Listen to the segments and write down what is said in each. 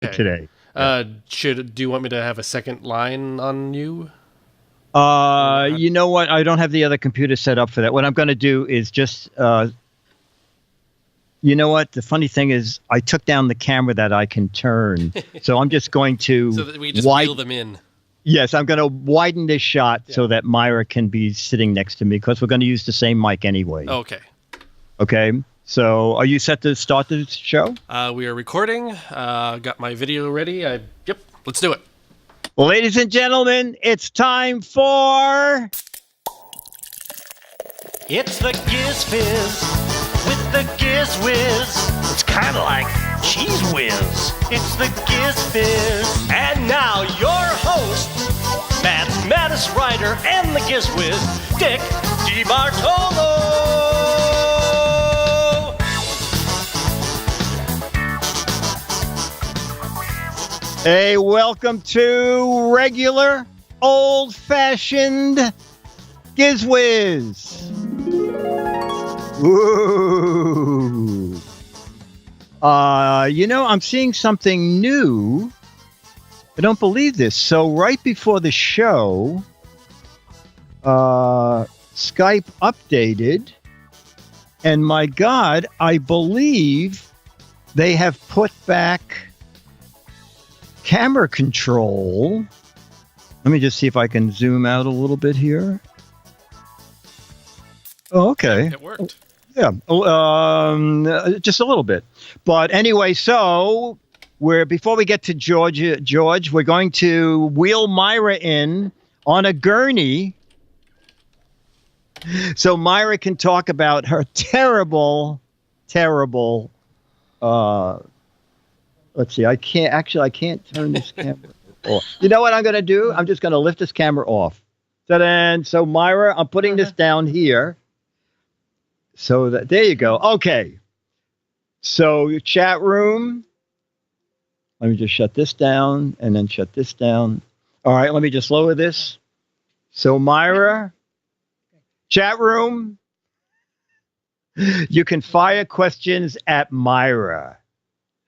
today. Do you want me to have a second line on you? You know what? I don't have the other computer set up for that. What I'm going to do is just, you know what? The funny thing is, I took down the camera that I can turn, so I'm just going to so that we just wheel them in. Yes, I'm going to widen this shot so that Myra can be sitting next to me because we're going to use the same mic anyway. Okay. Okay. So, are you set to start the show? We are recording. Got my video ready. Yep. Let's do it. Ladies and gentlemen, it's time for... It's the Giz Fiz with the Giz Wiz. It's kind of like Cheese Whiz. It's the Giz Fiz. And now your host, mathematics writer and the Giz Wiz, Dick DeBartolo. Hey, welcome to regular, old-fashioned GizFiz. Ooh. You know, I'm seeing something new. I don't believe this. So right before the show, Skype updated, and my God, I believe they have put back camera control. Let me just see if I can zoom out a little bit here. Oh, okay. It worked. Yeah, just a little bit. But anyway, so before we get to George, we're going to wheel Myra in on a gurney so Myra can talk about her terrible, let's see, I can't turn this camera off. You know what I'm going to do? I'm just going to lift this camera off. So Myra, I'm putting this down here. So there you go. Okay. So chat room. Let me just shut this down and then shut this down. All right, let me just lower this. So Myra, chat room, you can fire questions at Myra.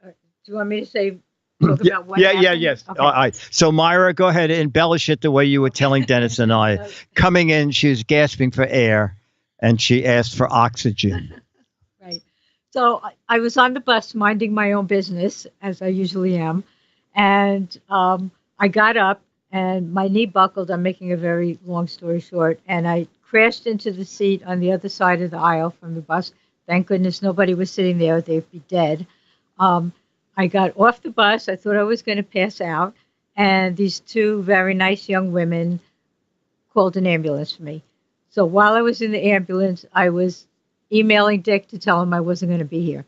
Do you want me to talk about what happened? Yes. Okay. All right. So Myra, go ahead and embellish it the way you were telling Dennis and I. Okay. Coming in, she was gasping for air, and she asked for oxygen. Right. So I was on the bus minding my own business, as I usually am, and I got up, and my knee buckled. I'm making a very long story short, and I crashed into the seat on the other side of the aisle from the bus. Thank goodness nobody was sitting there. They'd be dead. I got off the bus. I thought I was going to pass out. And these two very nice young women called an ambulance for me. So while I was in the ambulance, I was emailing Dick to tell him I wasn't going to be here.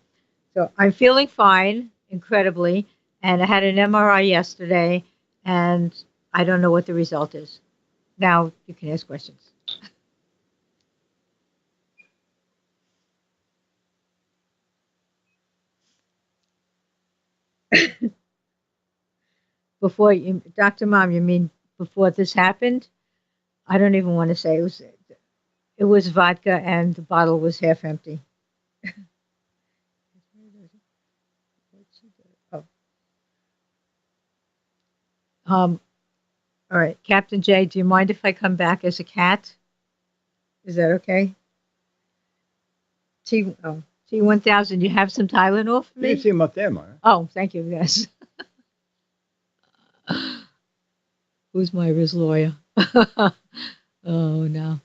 So I'm feeling fine, incredibly. And I had an MRI yesterday, and I don't know what the result is. Now you can ask questions. Dr. Mom, you mean before this happened? I don't even want to say it was vodka and the bottle was half empty. All right, Captain J, do you mind if I come back as a cat? Is that okay? T1000, you have some Tylenol for me? You can see him up there, Myra. Oh, thank you. Yes. Who's Myra's lawyer? Oh, no.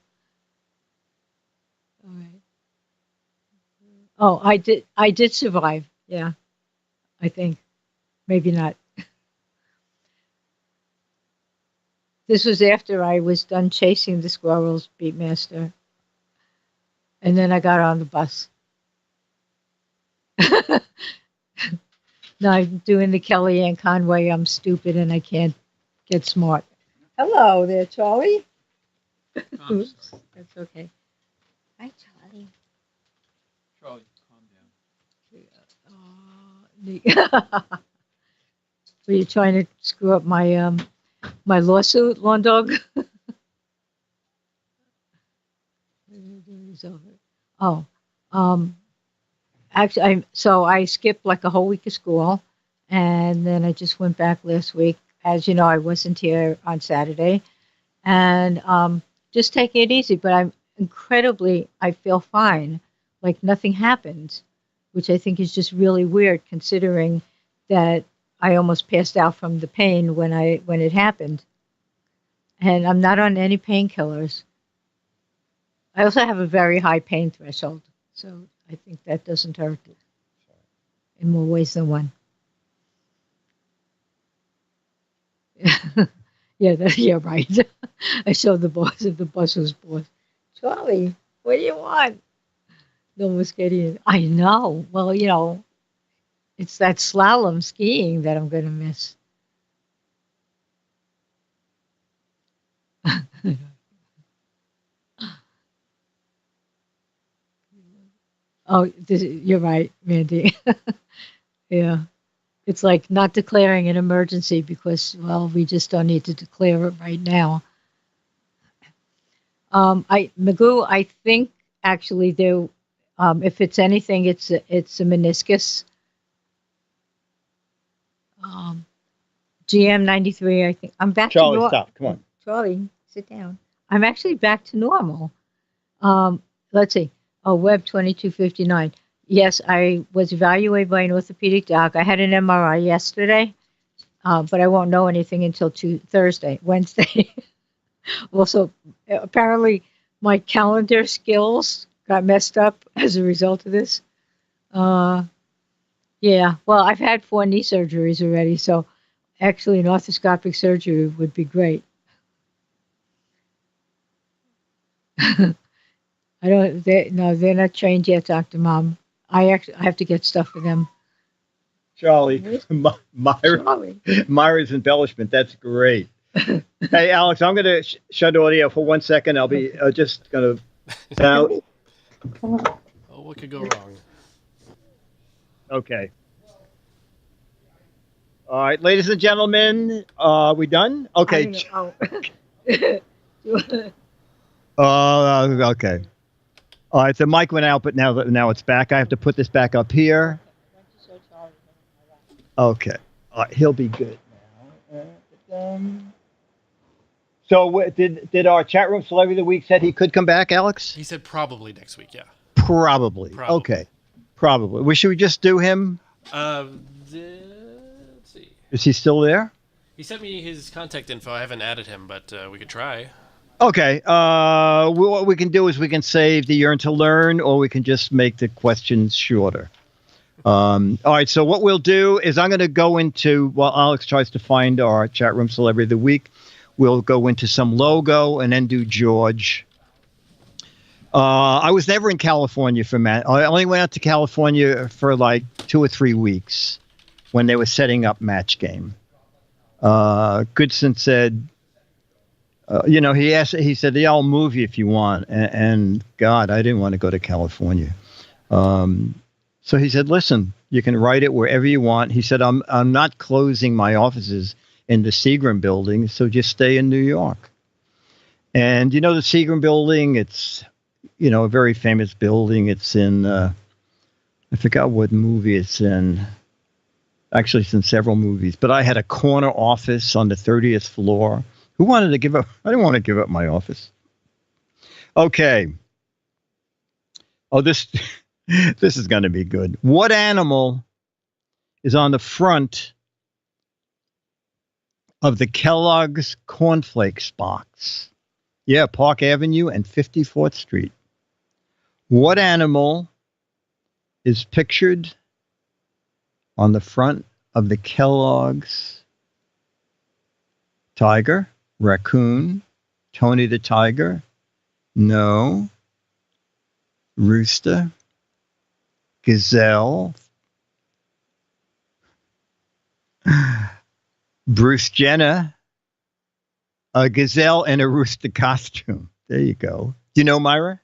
All right. Oh, I did survive. Yeah, I think. Maybe not. This was after I was done chasing the squirrels, Beatmaster. And then I got on the bus. Now I'm doing the Kellyanne Conway, I'm stupid and I can't get smart. Hello there, Charlie. Oops, that's okay. Hi, Charlie. Charlie, calm down. Were you trying to screw up my my lawsuit, lawn dog? Oh, actually, I skipped like a whole week of school, And then I just went back last week. As you know, I wasn't here on Saturday. And just taking it easy. But I feel fine. Like nothing happened, which I think is just really weird considering that I almost passed out from the pain when it happened. And I'm not on any painkillers. I also have a very high pain threshold. So I think that doesn't hurt in more ways than one. Yeah, right. I showed the boss if the bus was boss. Charlie, what do you want? No one's getting it. I know. Well, it's that slalom skiing that I'm going to miss. You're right, Mandy. Yeah. It's like not declaring an emergency because, well, we just don't need to declare it right now. Magoo, I think actually there, if it's anything, it's a meniscus. GM 93, I think. I'm back Charlie, to normal. stop. Come on. Charlie, sit down. I'm actually back to normal. Let's see. Web 2259. Yes, I was evaluated by an orthopedic doc. I had an MRI yesterday, but I won't know anything until Wednesday. Also, apparently my calendar skills got messed up as a result of this. Yeah, well, I've had 4 knee surgeries already, so actually an arthroscopic surgery would be great. They're not trained yet, Dr. Mom. I have to get stuff for them. Charlie, Myra's embellishment. That's great. Hey, Alex, I'm going to shut audio for 1 second. I'll be just going to. Oh, what could go wrong? Okay. All right, ladies and gentlemen, are we done? Okay. Okay. All right, the mic went out, but now it's back. I have to put this back up here. Okay. All right, he'll be good now. So did our chat room celebrity of the week said he could come back, Alex? He said probably next week, yeah. Probably. Okay. Probably. Should we just do him? Let's see. Is he still there? He sent me his contact info. I haven't added him, but we could try. Okay. What we can do is we can save the yearn to learn, or we can just make the questions shorter. All right. So what we'll do is I'm going to go into, while Alex tries to find our chat room celebrity of the week, we'll go into some logo and then do George. I was never in California for I only went out to California for like 2 or 3 weeks when they were setting up Match Game. Goodson said, he said, yeah, I'll move you if you want. And God, I didn't want to go to California. So he said, listen, you can write it wherever you want. He said, I'm not closing my offices in the Seagram building, so just stay in New York. And the Seagram building, it's, a very famous building. It's in, I forgot what movie it's in. Actually, it's in several movies. But I had a corner office on the 30th floor. Who wanted to give up? I didn't want to give up my office. Okay. Oh, this is going to be good. What animal is on the front of the Kellogg's Cornflakes box? Yeah, Park Avenue and 54th Street. What animal is pictured on the front of the Kellogg's? Tiger? Raccoon? Tony the Tiger? No. Rooster? Gazelle? Bruce Jenner? A gazelle in a rooster costume. There you go. Do you know Myra?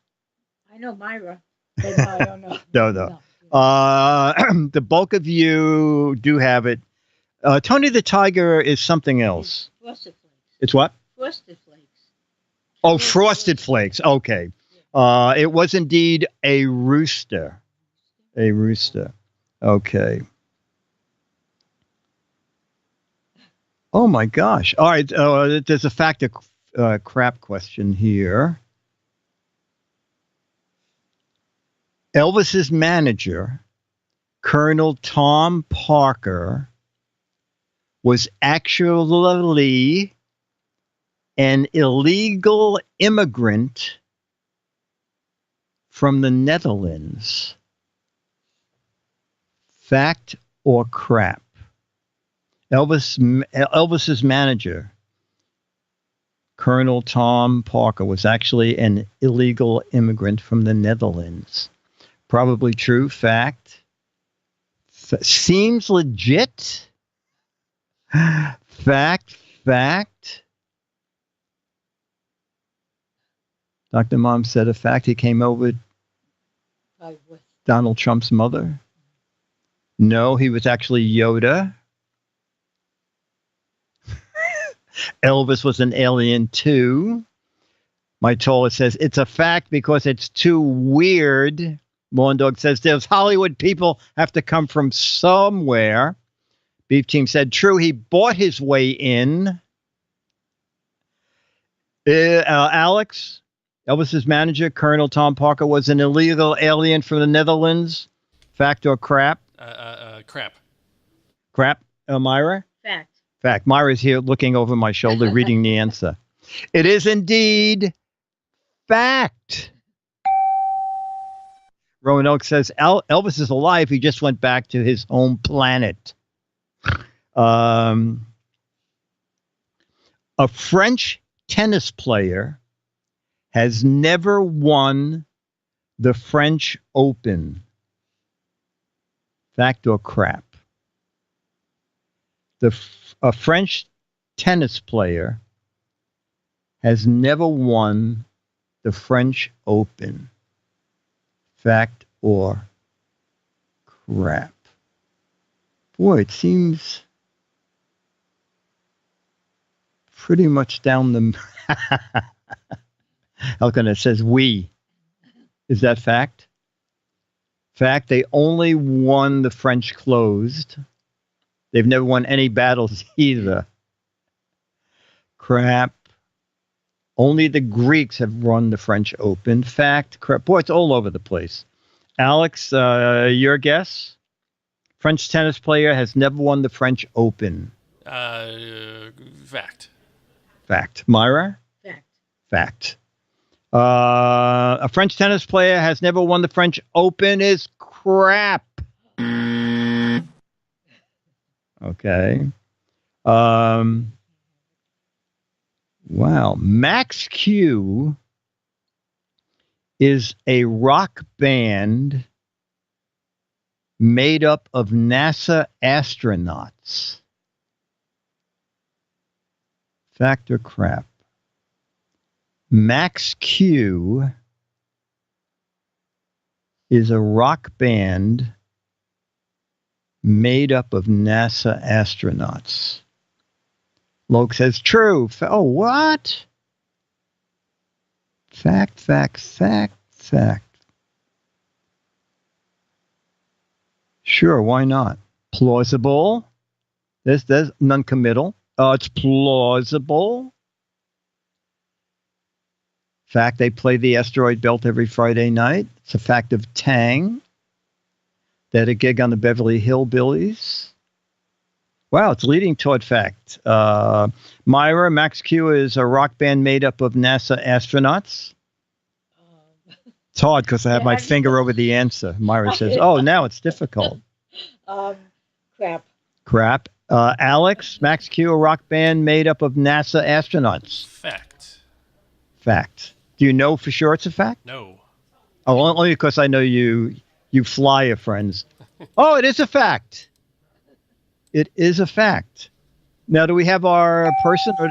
I know Myra, but no, I don't know. No. The bulk of you do have it. Tony the Tiger is something else. Frosted Flakes. It's what? Frosted Flakes. Oh, Frosted Flakes. Okay. It was indeed a rooster. A rooster. Okay. Oh my gosh! All right, there's a fact of crap question here. Elvis's manager, Colonel Tom Parker, was actually an illegal immigrant from the Netherlands. Fact or crap? Elvis's manager, Colonel Tom Parker, was actually an illegal immigrant from the Netherlands. Probably true. Fact. Seems legit. Fact. Dr. Mom said a fact. He came over with Donald Trump's mother. No, he was actually Yoda. Elvis was an alien too. My Tola says it's a fact because it's too weird. Lawn Dog says there's Hollywood people have to come from somewhere. Beef Team said true. He bought his way in. Alex, Elvis's manager, Colonel Tom Parker, was an illegal alien from the Netherlands. Fact or crap? Crap. Crap. Myra? Fact. Fact. Myra's here looking over my shoulder, reading the answer. It is indeed fact. Roanoke says Elvis is alive. He just went back to his home planet. A French tennis player has never won the French Open. Fact or crap? A French tennis player has never won the French Open. Fact or crap? Boy, it seems pretty much down the... Elkana says we. Is that fact? Fact, they only won the French closed. They've never won any battles either. Crap. Only the Greeks have won the French Open. Fact, crap. Boy, it's all over the place. Alex, your guess? French tennis player has never won the French Open. Fact. Fact. Myra? Fact. Fact. A French tennis player has never won the French Open is crap. Okay. Wow. Max Q is a rock band made up of NASA astronauts. Fact or crap? Max Q is a rock band made up of NASA astronauts. Loke says true. Oh, what? Fact. Sure, why not? Plausible. There's non-committal. It's plausible. Fact, they play the asteroid belt every Friday night. It's a fact of Tang. They had a gig on the Beverly Hillbillies. Wow, it's leading toward fact. Myra, Max Q is a rock band made up of NASA astronauts. It's hard because I have my finger over the answer. Myra says, oh, now it's difficult. Crap. Crap. Alex, Max Q, a rock band made up of NASA astronauts. Fact. Fact. Do you know for sure it's a fact? No. Oh, only because I know you flyer friends. Oh, it is a fact. It is a fact. Now, do we have our person or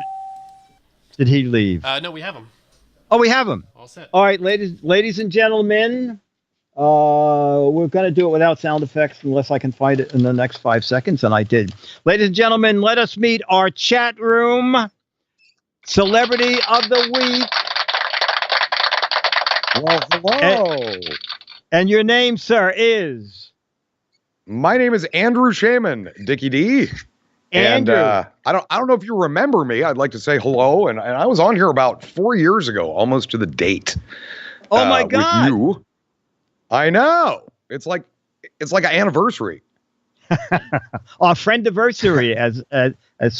did he leave? No, we have him. Oh, we have him. All set. All right, ladies and gentlemen, we're going to do it without sound effects unless I can find it in the next 5 seconds, and I did. Ladies and gentlemen, let us meet our chat room celebrity of the week. Well, hello. And your name, sir, is? My name is Andrew Shaman, Dickie D. And Andrew. I don't know if you remember me. I'd like to say hello. And I was on here about 4 years ago, almost to the date. Oh my God. With you. I know. It's like an anniversary. Our friendiversary, as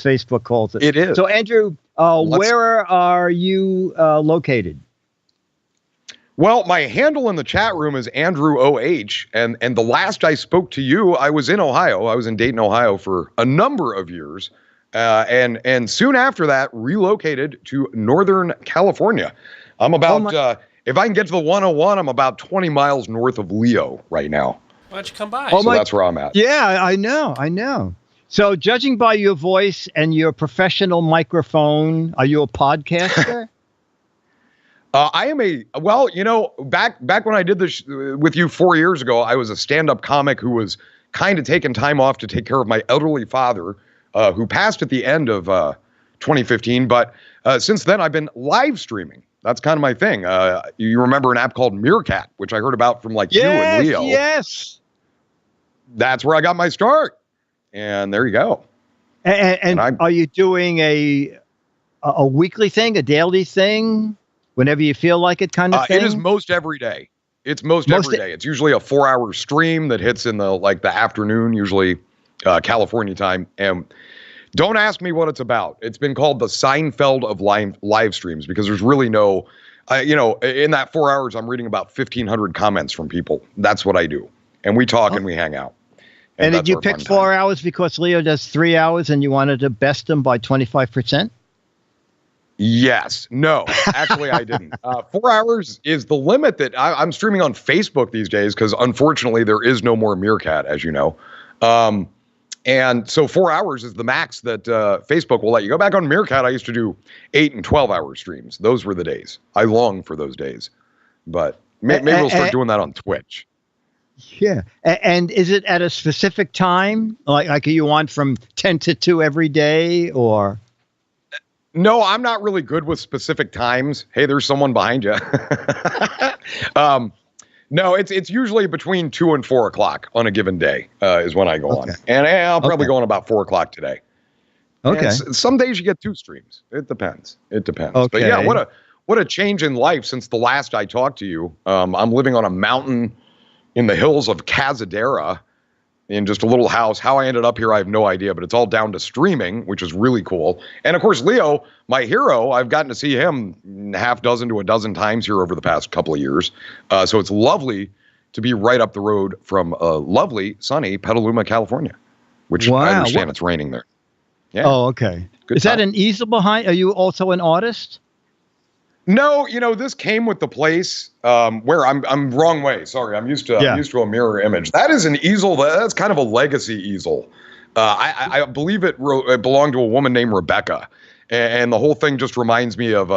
Facebook calls it. It is. So, Andrew, where are you located? Well, my handle in the chat room is Andrew OH, and the last I spoke to you, I was in Ohio. I was in Dayton, Ohio for a number of years, and soon after that, relocated to Northern California. I'm about, if I can get to the 101, I'm about 20 miles north of Leo right now. Why don't you come by? So that's where I'm at. Yeah, I know. So, judging by your voice and your professional microphone, are you a podcaster? I am back when I did this with you 4 years ago, I was a stand-up comic who was kind of taking time off to take care of my elderly father, who passed at the end of 2015. But since then, I've been live streaming. That's kind of my thing. You remember an app called Meerkat, which I heard about from you and Leo. Yes. That's where I got my start. And there you go. And are you doing a weekly thing, a daily thing? Whenever you feel like it, kind of thing? It is most every day. It's most every day. It's usually a 4-hour stream that hits in the afternoon, usually California time. And don't ask me what it's about. It's been called the Seinfeld of live streams because there's really no, in that 4 hours, I'm reading about 1,500 comments from people. That's what I do. And we talk and we hang out. And did you pick 4 hours because Leo does 3 hours and you wanted to best him by 25%? Yes. No, actually, I didn't. 4 hours is the limit that I'm streaming on Facebook these days because, unfortunately, there is no more Meerkat, as you know. And so 4 hours is the max that Facebook will let you go. Back on Meerkat, I used to do 8 and 12-hour streams. Those were the days. I long for those days. But maybe we'll start doing that on Twitch. Yeah. And is it at a specific time? Like are you on from 10 to 2 every day or... No, I'm not really good with specific times. Hey, there's someone behind you. No, it's usually between 2 and 4 o'clock on a given day is when I go on. And I'll probably go on about 4 o'clock today. Okay. And some days you get 2 streams. It depends. Okay. But yeah, what a change in life since the last I talked to you. I'm living on a mountain in the hills of Cazadera in just a little house. How I ended up here, I have no idea, but it's all down to streaming, which is really cool. And of course, Leo, my hero, I've gotten to see him half dozen to a dozen times here over the past couple of years. So it's lovely to be right up the road from lovely, sunny Petaluma, California, which I understand it's raining there. Yeah. Oh, okay. Is that an easel behind? Are you also an artist? No, this came with the place where I'm wrong way. Sorry, I'm used to a mirror image. That is an easel. That's kind of a legacy easel. I believe it belonged to a woman named Rebecca, and the whole thing just reminds me of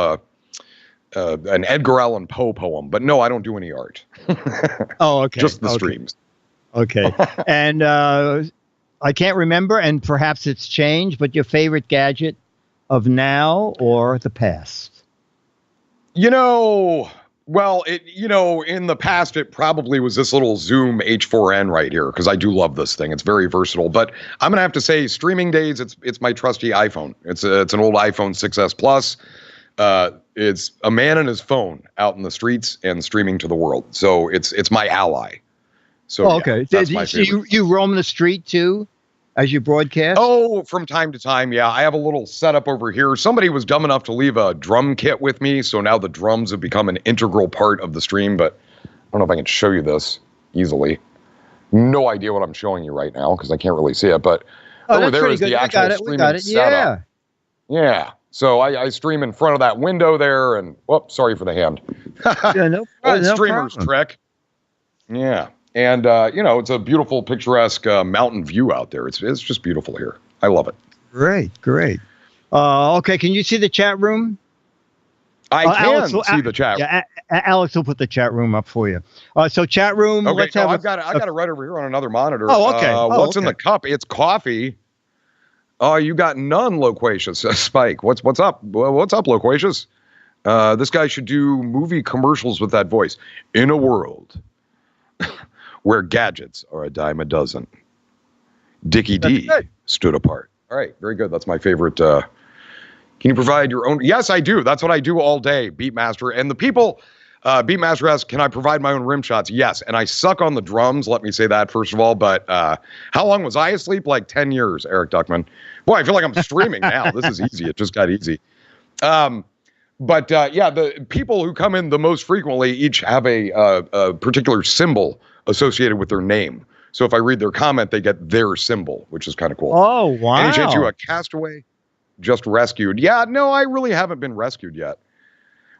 an Edgar Allan Poe poem. But no, I don't do any art. Oh, okay. Just the streams. Okay, and I can't remember, and perhaps it's changed. But your favorite gadget of now or the past? Well, in the past, it probably was this little Zoom H4n right here, because I do love this thing. It's very versatile. But I'm going to have to say, streaming days, it's my trusty iPhone. It's an old iPhone 6S Plus. It's a man and his phone out in the streets and streaming to the world. So it's my ally. So okay. That's my favorite. You roam the street too as you broadcast? Oh, from time to time, yeah. I have a little setup over here. Somebody was dumb enough to leave a drum kit with me, so now the drums have become an integral part of the stream, but I don't know if I can show you this easily. No idea what I'm showing you right now, because I can't really see it, but over there is the actual streaming setup. Yeah. So I stream in front of that window there, and, whoops, sorry for the hand. Yeah, no streamer's problem. Trick. Yeah. And, it's a beautiful, picturesque mountain view out there. It's just beautiful here. I love it. Great. Okay, can you see the chat room? I can see the chat room. Yeah, Alex will put the chat room up for you. So chat room. Okay, I got it right over here on another monitor. Oh, okay. What's in the cup? It's coffee. Oh, you got none, Loquacious. Spike, what's up? What's up, Loquacious? This guy should do movie commercials with that voice. In a world where gadgets are a dime a dozen, Dickie D stood apart. All right. Very good. That's my favorite. Can you provide your own? Yes, I do. That's what I do all day, Beatmaster. And the people, Beatmaster asks, can I provide my own rim shots? Yes. And I suck on the drums. Let me say that first of all. But how long was I asleep? Like 10 years, Eric Duckman. Boy, I feel like I'm streaming now. This is easy. It just got easy. But the people who come in the most frequently each have a particular symbol associated with their name. So if I read their comment, they get their symbol, which is kind of cool. Oh, wow. Any chance you a castaway? Just rescued. Yeah, no, I really haven't been rescued yet.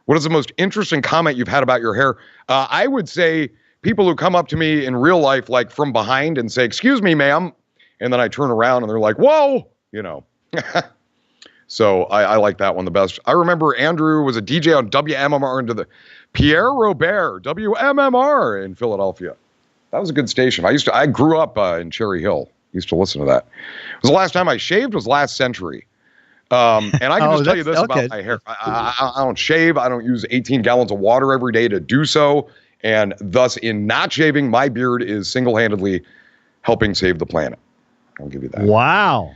What is the most interesting comment you've had about your hair? I would say people who come up to me in real life, like from behind and say, excuse me, ma'am. And then I turn around and they're like, whoa, you know. So I like that one the best. I remember Andrew was a DJ on WMMR into the Pierre Robert, WMMR in Philadelphia. That was a good station. I grew up in Cherry Hill. Used to listen to that. It was the last time I shaved was last century. And I can just tell you this about my hair. I don't shave. I don't use 18 gallons of water every day to do so. And thus, in not shaving, my beard is single-handedly helping save the planet. I'll give you that. Wow.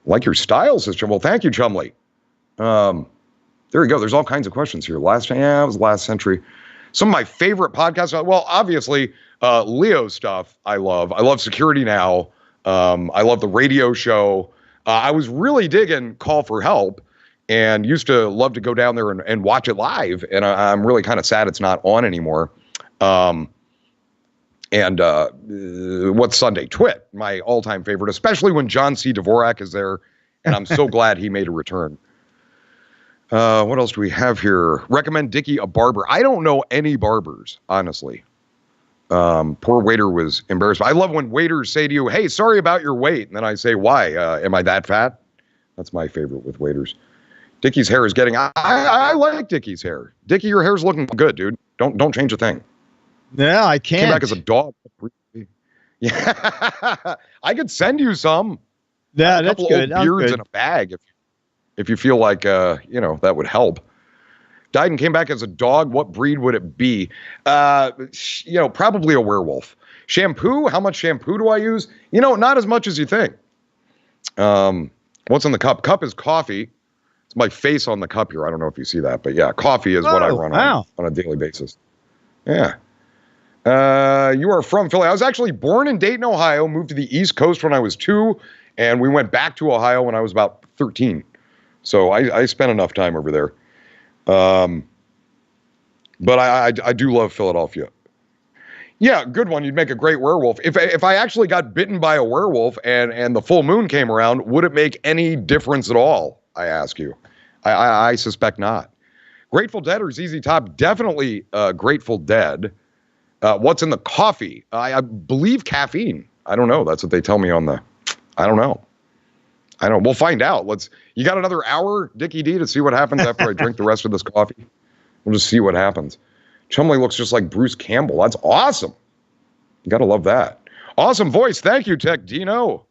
Like your style system. Well, thank you, Chumley. There you go. There's all kinds of questions here. It was last century. Some of my favorite podcasts. Well, obviously, Leo stuff I love. I love Security Now. I love the radio show. I was really digging Call for Help and used to love to go down there and watch it live. And I'm really kind of sad it's not on anymore. What's Sunday? Twit, my all-time favorite, especially when John C. Dvorak is there. And I'm so glad he made a return. What else do we have here? Recommend Dickie a barber. I don't know any barbers, honestly. Poor waiter was embarrassed. I love when waiters say to you, hey, sorry about your weight. And then I say, why? Am I that fat? That's my favorite with waiters. Dickie's hair is getting, I like Dickie's hair. Dickie, your hair's looking good, dude. Don't change a thing. Yeah, I can't. Came back as a dog. Yeah. I could send you some. Yeah, that's good. Old beards in a bag if you feel like, that would help. Died and came back as a dog. What breed would it be? Probably a werewolf. Shampoo? How much shampoo do I use? Not as much as you think. What's in the cup? Cup is coffee. It's my face on the cup here. I don't know if you see that, but yeah, coffee is what I run on a daily basis. Yeah. You are from Philly. I was actually born in Dayton, Ohio, moved to the East Coast when I was 2, and we went back to Ohio when I was about 13. So I spent enough time over there. But I do love Philadelphia. Yeah, good one. You'd make a great werewolf. If I actually got bitten by a werewolf and the full moon came around, would it make any difference at all? I ask you. I suspect not. Grateful Dead or ZZ Top? Definitely Grateful Dead. What's in the coffee? I believe caffeine. I don't know. That's what they tell me on the. I don't know. We'll find out. You got another hour, Dickie D, to see what happens after I drink the rest of this coffee. We'll just see what happens. Chumley looks just like Bruce Campbell. That's awesome. You got to love that. Awesome voice. Thank you, Tech Dino.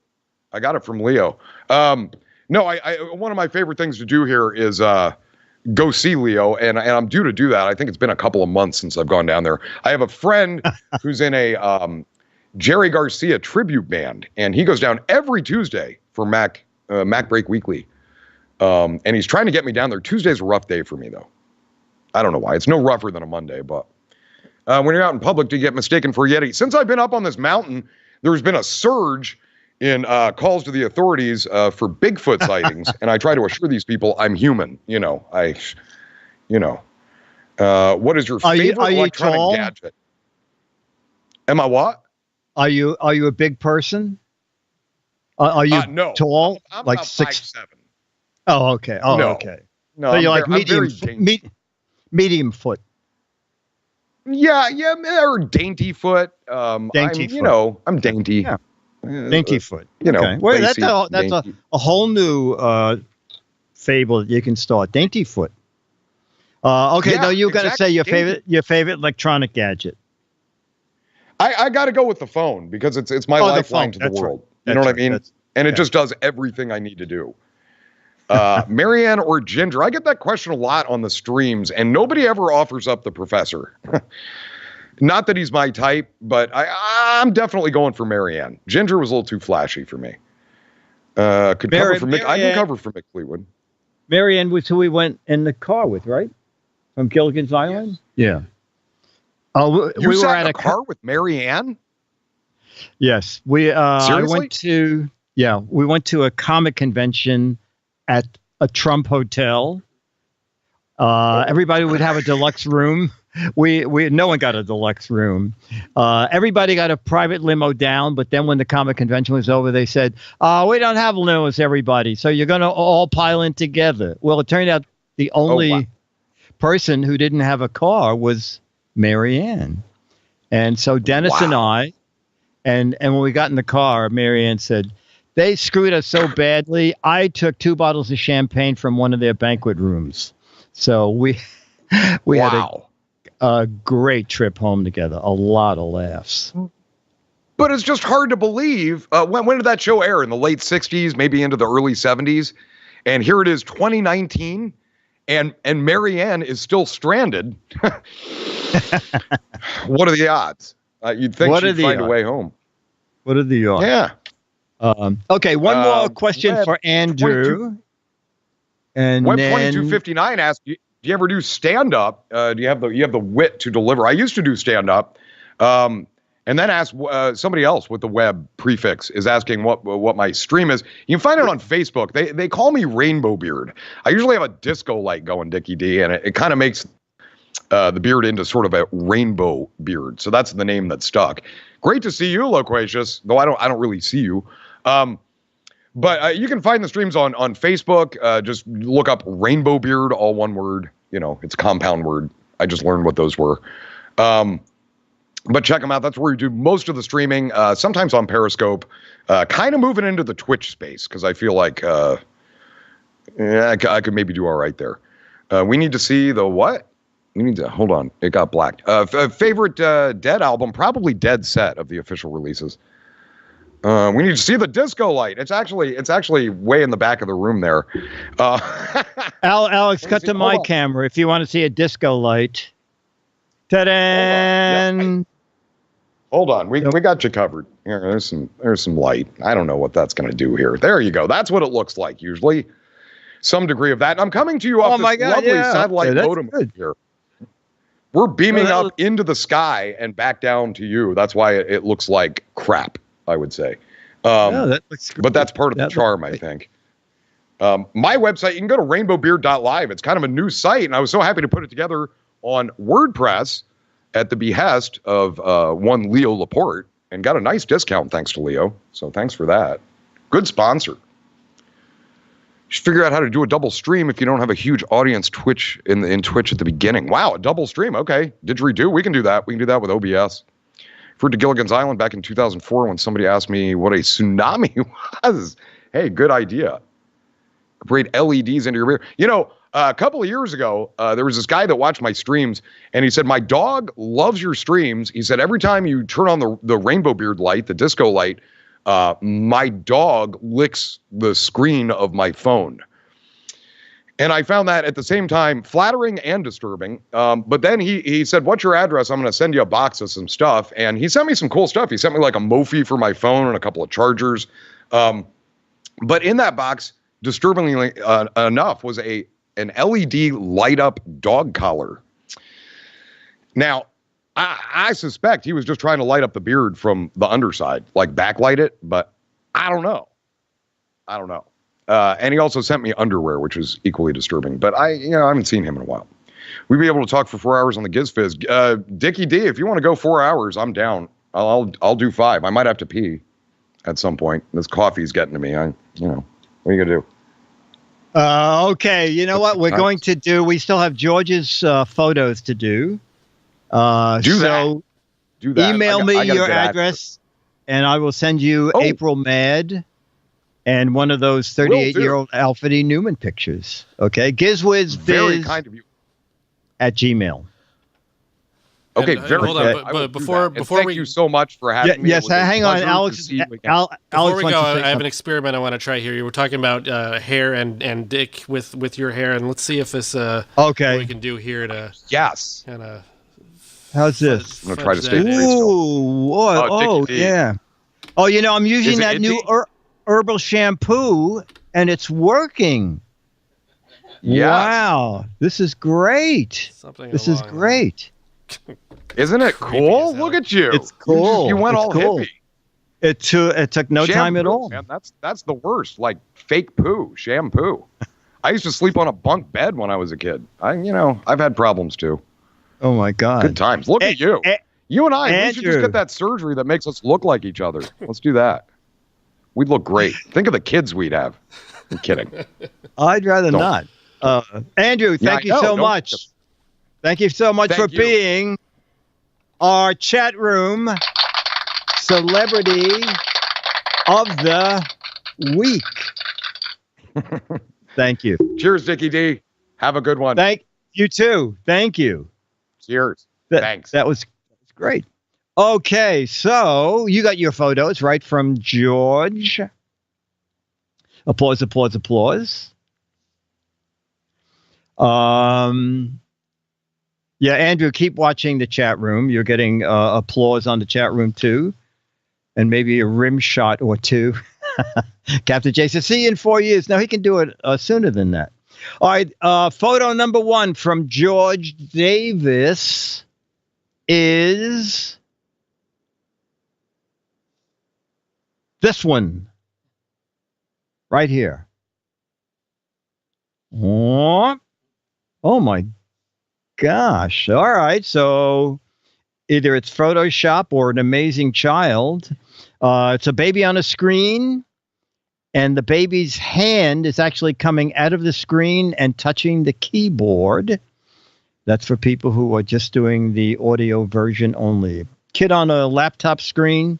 I got it from Leo. No, I one of my favorite things to do here is go see Leo, and I'm due to do that. I think it's been a couple of months since I've gone down there. I have a friend who's in a Jerry Garcia tribute band, and he goes down every Tuesday for Mac Break Weekly. And he's trying to get me down there. Tuesday's a rough day for me, though. I don't know why. It's no rougher than a Monday, but when you're out in public, do you get mistaken for a Yeti? Since I've been up on this mountain, there's been a surge in calls to the authorities for Bigfoot sightings, and I try to assure these people I'm human. What is your favorite electronic gadget? Am I what? Are you a big person? Are you tall? I'm like about 6'7". 5'7". Oh, okay. Oh, no. okay. No, so you're like medium foot. Yeah, or dainty foot. Dainty foot. I'm dainty. Yeah. Dainty foot. Okay. Well, that's a whole new fable that you can start. Dainty foot. Okay, now you're gonna say your favorite electronic gadget. I got to go with the phone because it's my lifeline to the world. Right. You know what I mean? And it just does everything I need to do. Marianne or Ginger? I get that question a lot on the streams, and nobody ever offers up the professor. Not that he's my type, but I'm definitely going for Marianne. Ginger was a little too flashy for me. Could cover for Mick. I can cover for Mick Fleetwood. Marianne was who we went in the car with, right? From Gilligan's Island? Yeah. Oh, you we sat were in at a car with Marianne? Yes. We Seriously? we went to a comic convention at a Trump hotel. Everybody would have a deluxe room. No one got a deluxe room. Everybody got a private limo down, but then when the comic convention was over, they said, we don't have limos, everybody, so you're going to all pile in together. Well, it turned out the only person who didn't have a car was Marianne. And so Dennis and I, and when we got in the car, Marianne said, they screwed us so badly, I took 2 bottles of champagne from one of their banquet rooms. So we had a great trip home together. A lot of laughs. But it's just hard to believe. When did that show air? In the late 60s, maybe into the early 70s? And here it is, 2019, and Marianne is still stranded. What are the odds? You'd think she'd find a way home. What are the odds? Yeah. Okay, one more question for Andrew. And Web then 2259 asked, do you ever do stand-up? Do you have the wit to deliver? I used to do stand-up. And then asked somebody else with the web prefix is asking what my stream is. You can find it on Facebook. They call me Rainbow Beard. I usually have a disco light going, Dickie D, and it kind of makes the beard into sort of a rainbow beard. So that's the name that stuck. Great to see you, Loquacious, though I don't really see you. But you can find the streams on Facebook. Just look up Rainbow Beard, all one word. You know, it's a compound word. I just learned what those were. But check them out. That's where you do most of the streaming, sometimes on Periscope. Kind of moving into the Twitch space because I feel like I could maybe do all right there. We need to see the what? We need to, hold on. It got blacked. Favorite Dead album, probably Dead Set of the official releases. We need to see the disco light. It's actually way in the back of the room there. Alex, cut to my camera if you want to see a disco light. Ta-da! Hold on. We got you covered. Here, there's some light. I don't know what that's going to do here. There you go. That's what it looks like usually. Some degree of that. And I'm coming to you off this lovely satellite modem here. We're beaming up into the sky and back down to you. That's why it looks like crap, I would say. That looks great. But that's part of the charm, I think. My website, you can go to rainbowbeard.live. It's kind of a new site, and I was so happy to put it together on WordPress at the behest of one Leo Laporte, and got a nice discount thanks to Leo. So thanks for that. Good sponsor. You should figure out how to do a double stream if you don't have a huge audience in Twitch at the beginning. Wow, a double stream. Okay. Didgeridoo. We can do that. We can do that with OBS. Flew to Gilligan's Island back in 2004 when somebody asked me what a tsunami was. Hey, good idea. Braid LEDs into your beer. You know, a couple of years ago, there was this guy that watched my streams, and he said, my dog loves your streams. He said, every time you turn on the Rainbow Beard light, the disco light, my dog licks the screen of my phone. And I found that at the same time flattering and disturbing. But then he said, what's your address? I'm going to send you a box of some stuff. And he sent me some cool stuff. He sent me like a Mophie for my phone and a couple of chargers. But in that box, disturbingly enough, was an LED light up dog collar. Now, I suspect he was just trying to light up the beard from the underside, like backlight it, but I don't know. And he also sent me underwear, which was equally disturbing, but I haven't seen him in a while. We'd be able to talk for 4 hours on the Giz Fiz. Dickie D, if you want to go 4 hours, I'm down. I'll do 5. I might have to pee at some point. This coffee's getting to me. What are you going to do? Okay. You know what we're going to do? We still have George's photos to do. Do that. Email me your address, and I will send you April Mad and one of those 38-year-old Alfred E. Newman pictures. Okay, GizFiz very kind of you at Gmail. Okay, very good. But before thank you so much for having me. Yes, hang on, Alex. Before we go, I have an experiment I want to try here. You were talking about hair and Dick with your hair, and let's see if this what we can do here to kind of. How's this? I'm gonna try to stay. Yeah. Oh, I'm using that new herbal shampoo, and it's working. Yes. Wow, this is great. This is great. Isn't it cool? Look at you. It's cool. You went it's all cool. hippie. It took no time at all. Man, that's the worst. Like fake poo, shampoo. I used to sleep on a bunk bed when I was a kid. I've had problems too. Oh my God. Good times. Look at you. You and I, we should just get that surgery that makes us look like each other. Let's do that. We'd look great. Think of the kids we'd have. I'm kidding. I'd rather not. Andrew, thank you so much. Thank you so much for being our chat room celebrity of the week. Thank you. Cheers, Dickie D. Have a good one. Thank you too. Thank you. Cheers. Thanks. That was great. Okay, so you got your photos right from George. Applause, applause, applause. Yeah, Andrew, keep watching the chat room. You're getting applause on the chat room too, and maybe a rim shot or two. Captain Jason, see you in 4 years. No, he can do it sooner than that. All right, photo number 1 from George Davis is this one right here. Oh my gosh. All right, so either it's Photoshop or an amazing child. It's a baby on a screen, and the baby's hand is actually coming out of the screen and touching the keyboard. That's for people who are just doing the audio version only. Kid on a laptop screen,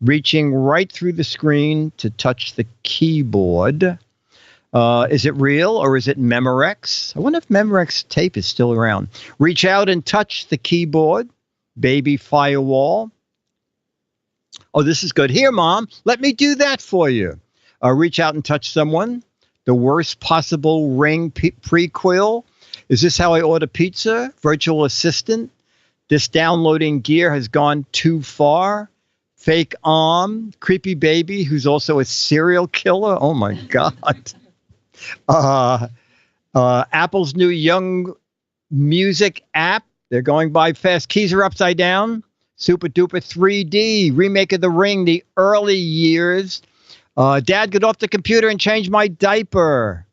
reaching right through the screen to touch the keyboard. Is it real or is it Memorex? I wonder if Memorex tape is still around. Reach out and touch the keyboard. Baby firewall. Oh, this is good. Here, Mom, let me do that for you. Reach out and touch someone. The worst possible ring prequel. Is this how I order pizza? Virtual assistant. This downloading gear has gone too far. Fake arm. Creepy baby who's also a serial killer. Oh, my God. Apple's new young music app. They're going by fast. Keys are upside down. Super duper 3D. Remake of The Ring, the early years. Dad, get off the computer and change my diaper.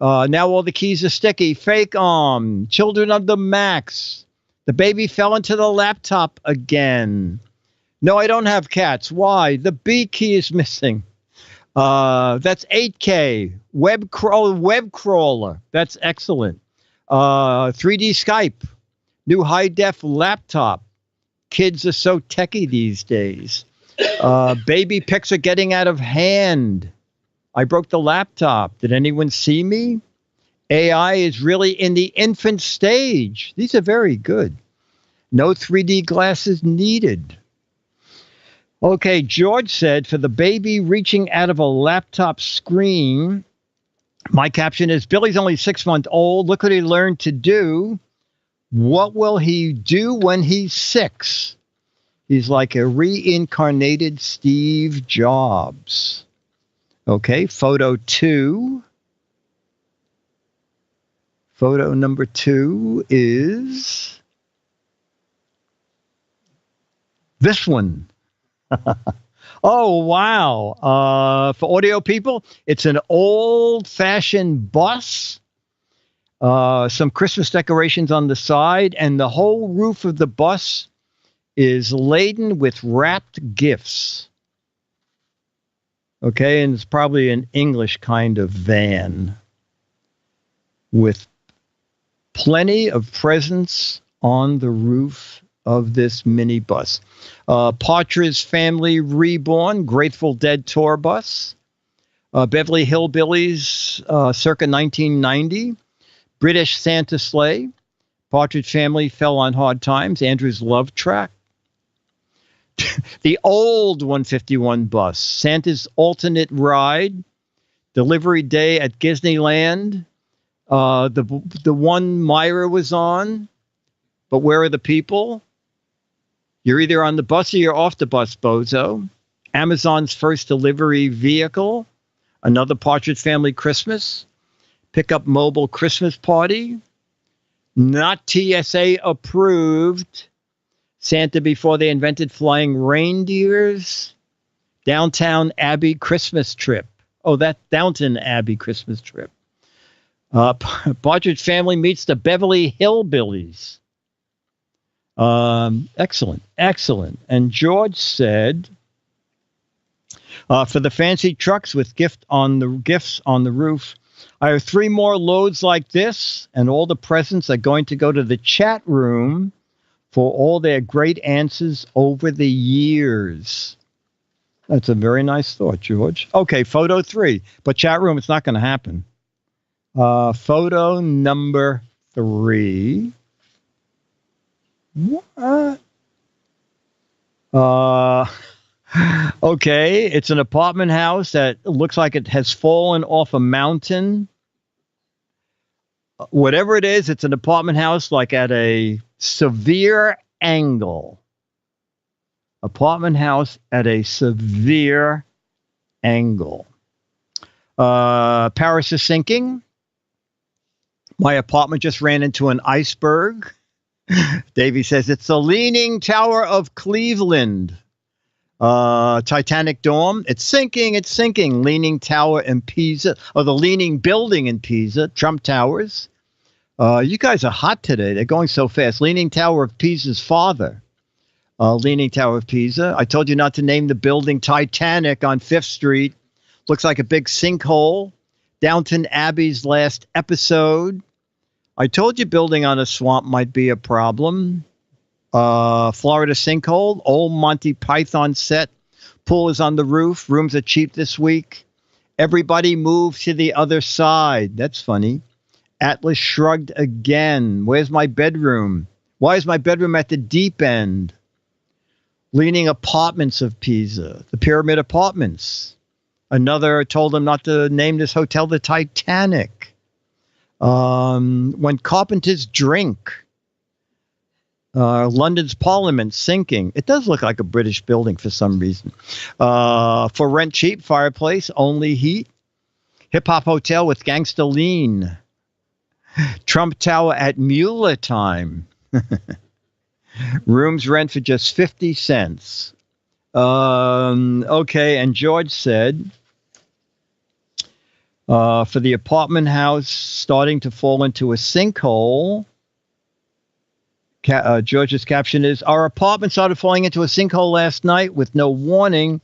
Now all the keys are sticky. Fake arm. Children of the Max. The baby fell into the laptop again. No, I don't have cats. Why? The B key is missing. That's 8K. Web crawler. That's excellent. 3D Skype. New high-def laptop. Kids are so techie these days. Baby pics are getting out of hand. I broke the laptop. Did anyone see me? AI is really in the infant stage. These are very good. No 3D glasses needed. Okay, George said, for the baby reaching out of a laptop screen, my caption is, Billy's only 6 months old. Look what he learned to do. What will he do when he's 6? He's like a reincarnated Steve Jobs. Okay, photo 2. Photo number 2 is this one. Oh, wow. For audio people, it's an old-fashioned bus. Some Christmas decorations on the side, and the whole roof of the bus is laden with wrapped gifts. Okay, and it's probably an English kind of van with plenty of presents on the roof of this minibus. Partridge Family Reborn, Grateful Dead tour bus. Beverly Hillbillies, circa 1990. British Santa sleigh. Partridge Family Fell on Hard Times. Andrew's Love Track. The old 151 bus. Santa's alternate ride. Delivery day at Disneyland. The one Myra was on. But where are the people? You're either on the bus or you're off the bus, bozo. Amazon's first delivery vehicle, another Partridge Family Christmas, pickup mobile Christmas party, not TSA approved, Santa before they invented flying reindeers, Downtown Abbey Christmas trip. Oh, that Downton Abbey Christmas trip. Partridge Family meets the Beverly Hillbillies. Excellent, excellent. And George said, for the fancy trucks with gifts on the roof, I have 3 more loads like this, and all the presents are going to go to the chat room for all their great answers over the years. That's a very nice thought, George. Okay, photo 3. But chat room, it's not going to happen. Photo number 3. What? Okay, it's an apartment house that looks like it has fallen off a mountain. Whatever it is, it's an apartment house like at a severe angle. Apartment house at a severe angle. Paris is sinking. My apartment just ran into an iceberg. Davey says it's the Leaning Tower of Cleveland. Titanic Dome. It's sinking. It's sinking. Leaning Tower in Pisa, or the Leaning Building in Pisa. Trump Towers. You guys are hot today. They're going so fast. Leaning Tower of Pisa's father. Leaning Tower of Pisa. I told you not to name the building Titanic on 5th Street. Looks like a big sinkhole. Downton Abbey's last episode. I told you building on a swamp might be a problem. Florida sinkhole. Old Monty Python set. Pool is on the roof. Rooms are cheap this week. Everybody moved to the other side. That's funny. Atlas shrugged again. Where's my bedroom? Why is my bedroom at the deep end? Leaning Apartments of Pisa. The Pyramid Apartments. Another told him not to name this hotel the Titanic. When carpenters drink. London's Parliament sinking. It does look like a British building for some reason. For rent cheap, fireplace, only heat. Hip Hop Hotel with Gangsta Lean. Trump Tower at Mueller time. Rooms rent for just 50 cents. Okay, and George said, for the apartment house starting to fall into a sinkhole, George's caption is, our apartment started falling into a sinkhole last night with no warning,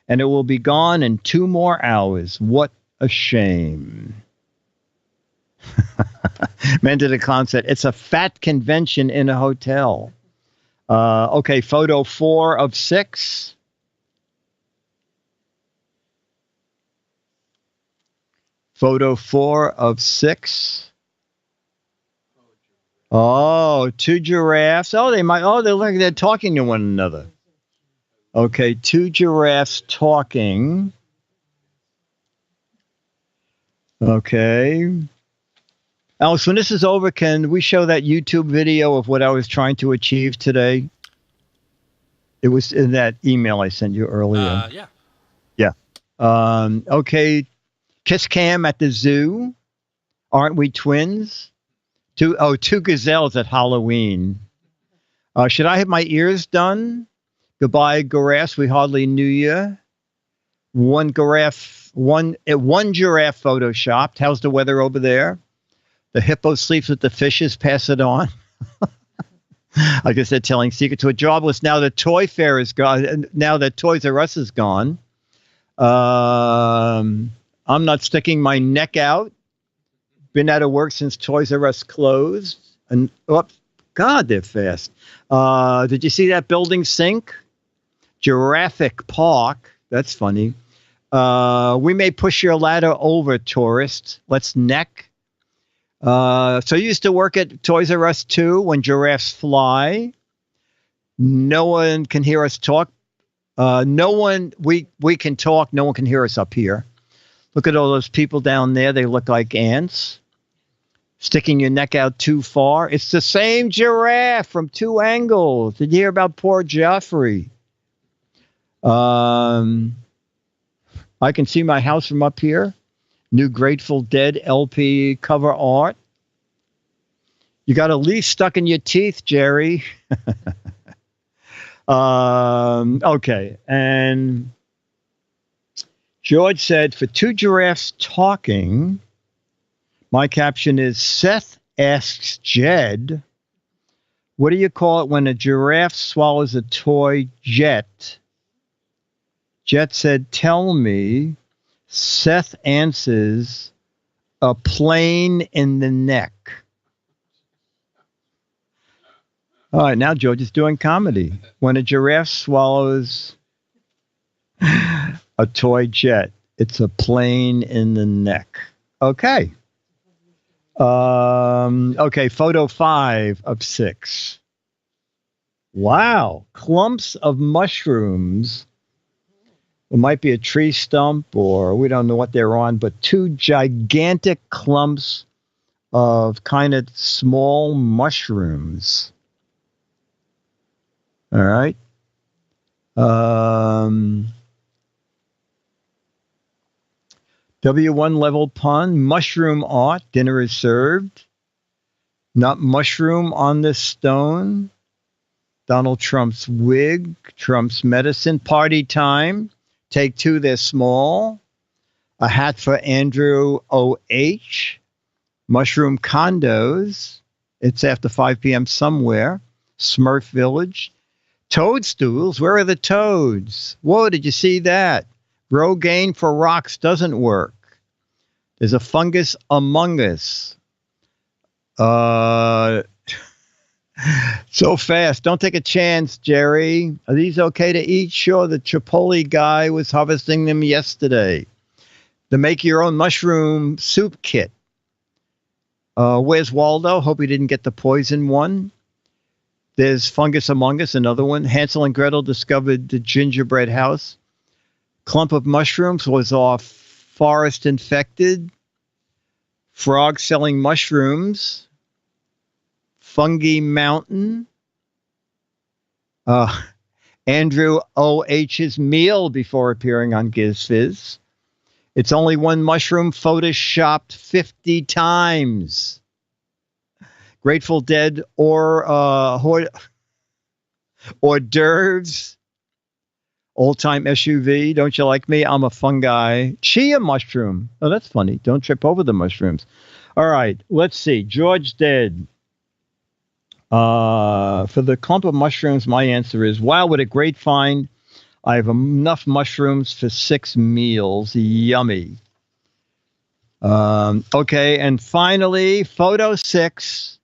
and it will be gone in 2 more hours. What a shame. Mender the Clown said, it's a fat convention in a hotel. Okay, photo 4 of 6. Photo 4 of 6. Oh, 2 giraffes. Oh, they might. Oh, they're talking to one another. Okay, 2 giraffes talking. Okay. Alice, when this is over, can we show that YouTube video of what I was trying to achieve today? It was in that email I sent you earlier. Yeah. Yeah. Okay. Kiss cam at the zoo. Aren't we twins? 2 gazelles at Halloween. Should I have my ears done? Goodbye, giraffes. We hardly knew you. One giraffe photoshopped. How's the weather over there? The hippo sleeps with the fishes. Pass it on. I guess they're telling secret to a jobless. Now the toy fair is gone. Now that Toys R Us is gone. I'm not sticking my neck out. Been out of work since Toys R Us closed. And God, they're fast. Did you see that building sink? Jurassic Park. That's funny. We may push your ladder over, tourist. Let's neck. So you used to work at Toys R Us too when giraffes fly. No one can hear us talk. We can talk. No one can hear us up here. Look at all those people down there. They look like ants. Sticking your neck out too far. It's the same giraffe from 2 angles. Did you hear about poor Joffrey? I can see my house from up here. New Grateful Dead LP cover art. You got a leaf stuck in your teeth, Jerry. Okay. And George said, for two giraffes talking, my caption is Seth asks Jed, what do you call it when a giraffe swallows a toy jet? Jet said, tell me. Seth answers, a plane in the neck. All right, now George is doing comedy. When a giraffe swallows a toy jet, it's a plane in the neck. Okay. Okay, photo 5 of 6. Wow, clumps of mushrooms. It might be a tree stump or we don't know what they're on, but two gigantic clumps of kind of small mushrooms. All right. W1 level pun, mushroom art, dinner is served. Not mushroom on this stone. Donald Trump's wig, Trump's medicine, party time. Take 2, they're small. A hat for Andrew O.H. Mushroom condos. It's after 5 p.m. somewhere. Smurf Village. Toadstools. Where are the toads? Whoa, did you see that? Rogaine for rocks doesn't work. There's a fungus among us. So fast. Don't take a chance, Jerry. Are these okay to eat? Sure, the Chipotle guy was harvesting them yesterday. The make your own mushroom soup kit. Where's Waldo? Hope he didn't get the poison one. There's fungus among us, another one. Hansel and Gretel discovered the gingerbread house. Clump of mushrooms was off forest infected. Frog selling mushrooms. Fungi Mountain. Andrew O.H.'s meal before appearing on GizFiz. It's only one mushroom photoshopped 50 times. Grateful Dead or hors d'oeuvres. Old-time SUV. Don't you like me? I'm a fungi. Chia mushroom. Oh, that's funny. Don't trip over the mushrooms. All right. Let's see. George Dead. For the clump of mushrooms, my answer is, wow, what a great find. I have enough mushrooms for 6 meals. Yummy. Okay, and finally, photo 6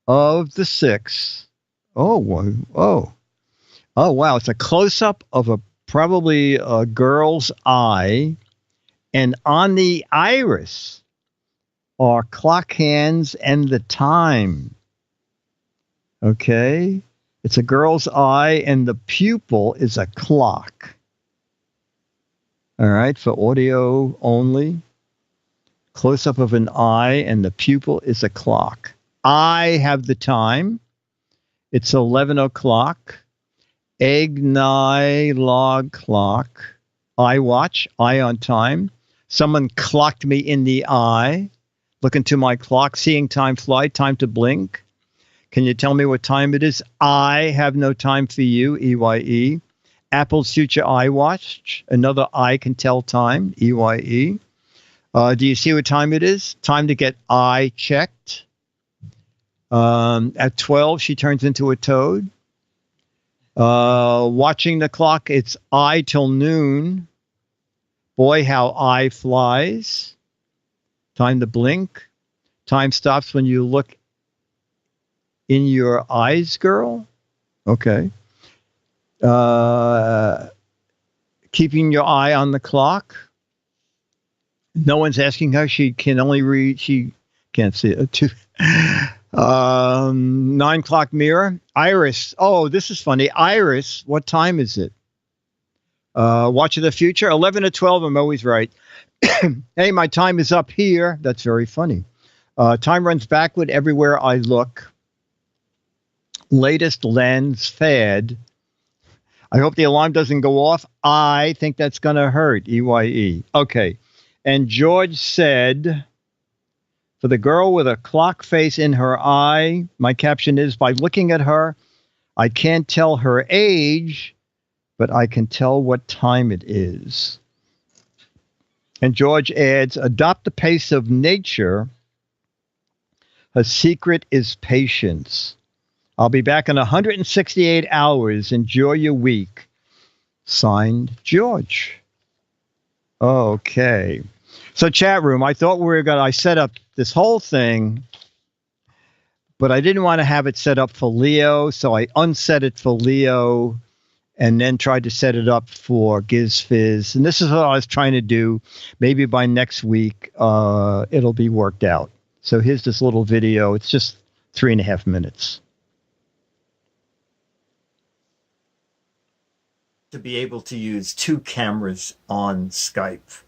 of the 6. Oh, wow. It's a close-up of probably a girl's eye, and on the iris are clock hands and the time. Okay. It's a girl's eye and the pupil is a clock. All right. For audio only. Close up of an eye and the pupil is a clock. I have the time. It's 11 o'clock. Egg log clock. I watch. Eye on time. Someone clocked me in the eye. Look into my clock, seeing time fly, time to blink. Can you tell me what time it is? I have no time for you, EYE. Apple's future iWatch, another eye can tell time, EYE. Do you see what time it is? Time to get eye checked. At 12, she turns into a toad. Watching the clock, it's eye till noon. Boy, how eye flies. Time to blink. Time stops when you look in your eyes, girl. Okay. Keeping your eye on the clock. No one's asking her. She can only read. She can't see it. 9 o'clock mirror. Iris. Oh, this is funny. Iris, what time is it? Watch of the future. 11 to 12. I'm always right. Hey, my time is up here. That's very funny. Time runs backward everywhere I look. Latest lens fad. I hope the alarm doesn't go off. I think that's going to hurt. EYE. Okay. And George said, for the girl with a clock face in her eye, my caption is, by looking at her, I can't tell her age, but I can tell what time it is. And George adds, adopt the pace of nature. Her secret is patience. I'll be back in 168 hours. Enjoy your week. Signed, George. Okay. So chat room, I thought I set up this whole thing, but I didn't want to have it set up for Leo, so I unset it for Leo and then tried to set it up for Giz Fiz. And this is what I was trying to do. Maybe by next week, it'll be worked out. So here's this little video. It's just 3.5 minutes. To be able to use 2 cameras on Skype.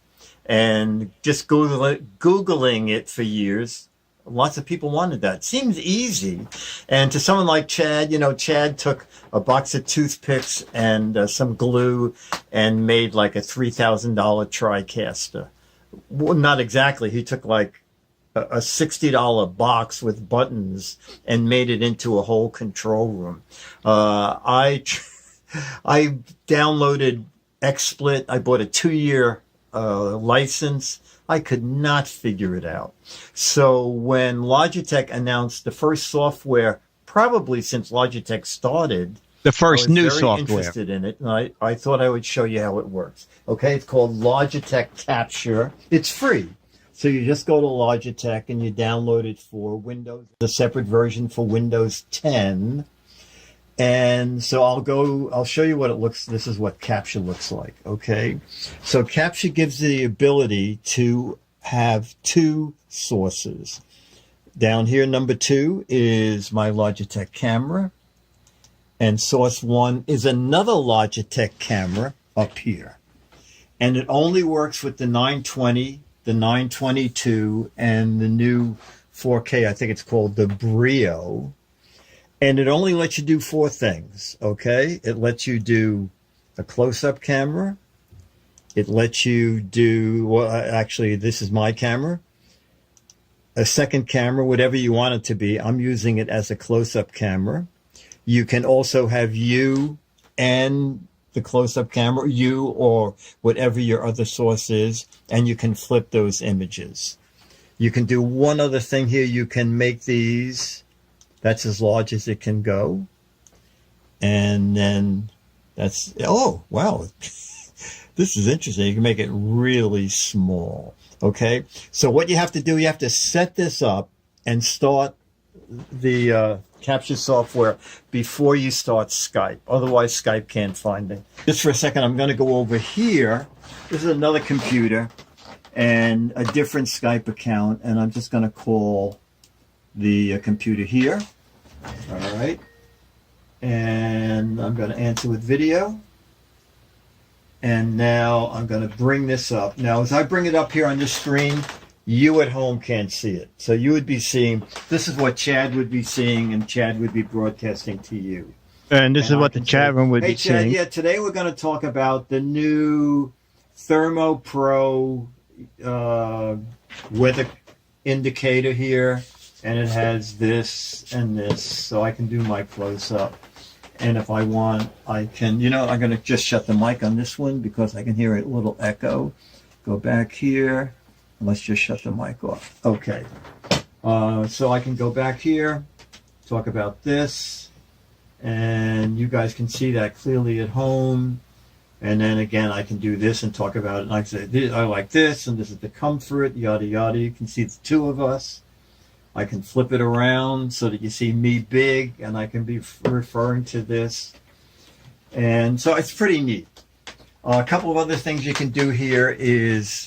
And just Googling it for years, lots of people wanted that. Seems easy. And to someone like Chad, Chad took a box of toothpicks and some glue and made like a $3,000 TriCaster. Well, not exactly. He took like a $60 box with buttons and made it into a whole control room. I downloaded XSplit. I bought a 2-year license. I could not figure it out. So when Logitech announced the first software, probably since Logitech started, the first new software, I was very interested in it, and I thought I would show you how it works. Okay, it's called Logitech Capture. It's free. So you just go to Logitech and you download it for Windows, a separate version for Windows 10. And so I'll show you what it looks. This is what Capture looks like. Okay. So Capture gives the ability to have 2 sources. Down here, number 2 is my Logitech camera. And source 1 is another Logitech camera up here. And it only works with the 920, the 922, and the new 4K. I think it's called the Brio. And it only lets you do 4 things, okay? It lets you do a close-up camera. It lets you do, well, actually, this is my camera. A second camera, whatever you want it to be. I'm using it as a close-up camera. You can also have you and the close-up camera, you or whatever your other source is, and you can flip those images. You can do one other thing here. You can make these... That's as large as it can go. And then that's, oh, wow. This is interesting. You can make it really small. Okay. So what you have to do, you have to set this up and start the Capture software before you start Skype. Otherwise, Skype can't find it. Just for a second, I'm going to go over here. This is another computer and a different Skype account. And I'm just going to call the computer here. All right. And I'm going to answer with video. And now I'm going to bring this up. Now, as I bring it up here on this screen, you at home can't see it. So you would be seeing, this is what Chad would be seeing, and Chad would be broadcasting to you. And this is what the chat room would be Chad, seeing. Yeah, today we're going to talk about the new Thermo Pro weather indicator here. And it has this and this, so I can do my close-up. And if I want, I can, I'm going to just shut the mic on this one because I can hear a little echo. Go back here. Let's just shut the mic off. Okay. So I can go back here, talk about this, and you guys can see that clearly at home. And then again, I can do this and talk about it. Like I say, I like this, and this is the comfort, yada, yada. You can see the 2 of us. I can flip it around so that you see me big, and I can be referring to this. And so it's pretty neat. A couple of other things you can do here is,